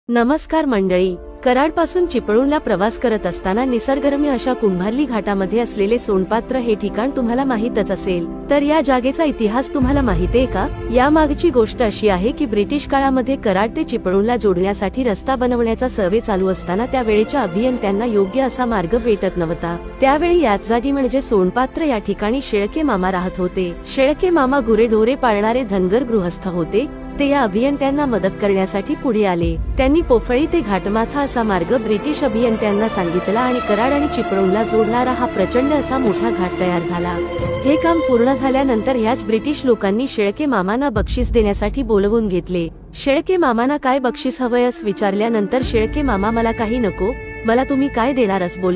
नमस्कार मंडळी, कराडपासून चिपळूणला प्रवास करत असताना निसर्गरम्य अशा कुंभारली घाटामध्ये असलेले सोनपात्र हे ठिकाण तुम्हाला माहीतच असेल. तर या जागेचा इतिहास तुम्हाला माहितीये का? यामागची गोष्ट अशी आहे की ब्रिटिश काळामध्ये कराड ते चिपळूणला जोडण्यासाठी रस्ता बनवण्याचा सर्वे चालू असताना त्यावेळेच्या अभियंत्यांना योग्य असा मार्ग भेटत नव्हता. त्यावेळी याच जागी म्हणजे सोनपात्र या ठिकाणी शेळके मामा राहत होते. शेळके मामा गुरेढोरे पाळणारे धनगर गृहस्थ होते. ते या अभियंत्यांना मदत करण्यासाठी पुढे आले. त्यांनी पोफळी ते घाटमाथा असा मार्ग ब्रिटिश अभियंत्यांना सांगितला आणि कराड आणि चिपळूणला जोडणारा हा प्रचंड असा मोठा घाट तयार झाला. हे काम पूर्ण झाल्यानंतर ह्याच ब्रिटिश लोकांनी शेळके मामांना बक्षीस देण्यासाठी बोलवून घेतले. शेळके मामांना काय बक्षीस हवंय असं विचारल्यानंतर शेळके मामा, मला काही नको, मला तुम्ही काय देणार असं बोलले.